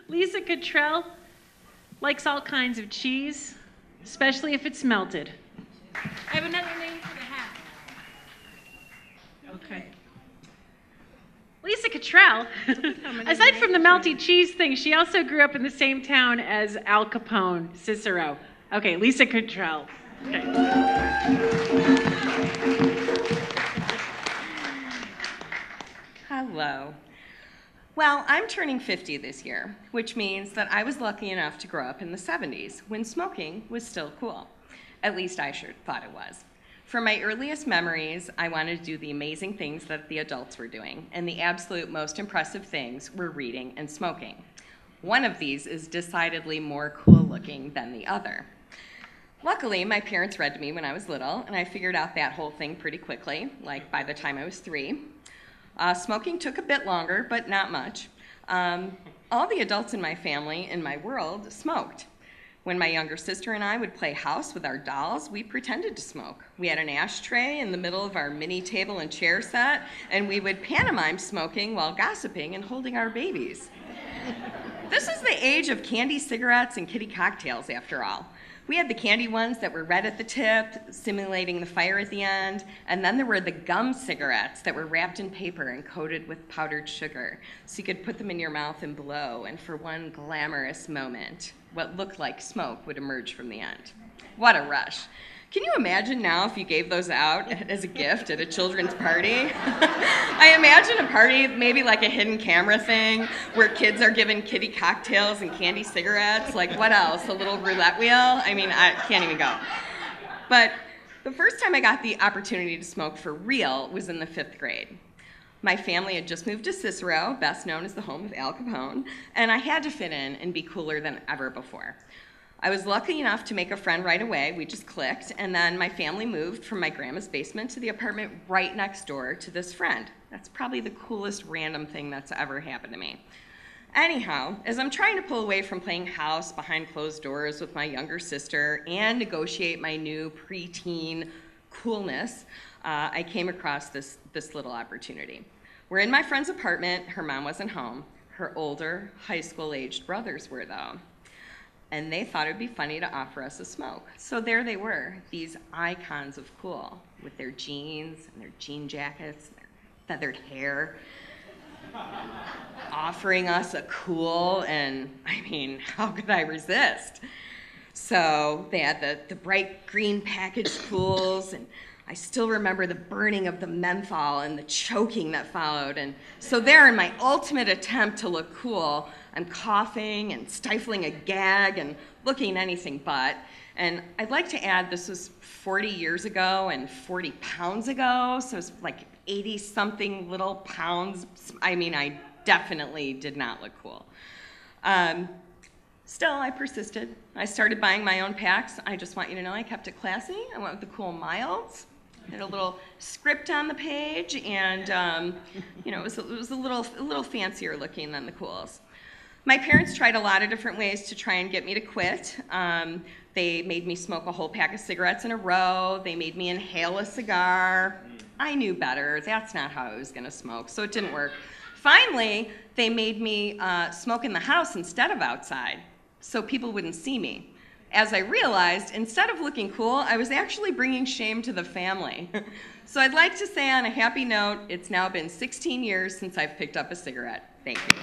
Lisa Cottrell likes all kinds of cheese, especially if it's melted. I have another name for the hat. Okay. Lisa Cottrell, aside from the melty cheese thing, she also grew up in the same town as Al Capone, Cicero. Okay, Lisa Cottrell. Okay. Hello. Well, I'm turning 50 this year, which means that I was lucky enough to grow up in the 70s when smoking was still cool. At least I sure thought it was. From my earliest memories, I wanted to do the amazing things that the adults were doing, and the absolute most impressive things were reading and smoking. One of these is decidedly more cool looking than the other. Luckily, my parents read to me when I was little, and I figured out that whole thing pretty quickly, like by the time I was 3. Smoking took a bit longer, but not much. All the adults in my family, in my world, smoked. When my younger sister and I would play house with our dolls, we pretended to smoke. We had an ashtray in the middle of our mini table and chair set, and we would pantomime smoking while gossiping and holding our babies. This is the age of candy cigarettes and kitty cocktails, after all. We had the candy ones that were red at the tip, simulating the fire at the end, and then there were the gum cigarettes that were wrapped in paper and coated with powdered sugar, so you could put them in your mouth and blow, and for one glamorous moment, what looked like smoke would emerge from the end. What a rush. Can you imagine now if you gave those out as a gift at a children's party? I imagine a party, maybe like a hidden camera thing, where kids are given kitty cocktails and candy cigarettes. Like, what else? A little roulette wheel? I mean, I can't even go. But the first time I got the opportunity to smoke for real was in the 5th grade. My family had just moved to Cicero, best known as the home of Al Capone, and I had to fit in and be cooler than ever before. I was lucky enough to make a friend right away. We just clicked, and then my family moved from my grandma's basement to the apartment right next door to this friend. That's probably the coolest random thing that's ever happened to me. Anyhow, as I'm trying to pull away from playing house behind closed doors with my younger sister and negotiate my new preteen coolness, I came across this little opportunity. We're in my friend's apartment. Her mom wasn't home. Her older, high school-aged brothers were, though. And they thought it would be funny to offer us a smoke. So there they were, these icons of cool, with their jeans and their jean jackets, and their feathered hair, offering us a cool, and I mean, how could I resist? So they had the bright green packaged cools, and I still remember the burning of the menthol and the choking that followed. And so there, in my ultimate attempt to look cool, I'm coughing and stifling a gag and looking anything but. And I'd like to add this was 40 years ago and 40 pounds ago, so it's like 80-something little pounds. I mean, I definitely did not look cool. Still, I persisted. I started buying my own packs. I just want you to know I kept it classy. I went with the cool milds. Had a little script on the page, and you know, it was a little fancier looking than the cools. My parents tried a lot of different ways to try and get me to quit. They made me smoke a whole pack of cigarettes in a row. They made me inhale a cigar. I knew better. That's not how I was going to smoke, so it didn't work. Finally, they made me smoke in the house instead of outside, so people wouldn't see me. As I realized, instead of looking cool, I was actually bringing shame to the family. So I'd like to say on a happy note, it's now been 16 years since I've picked up a cigarette. Thank you.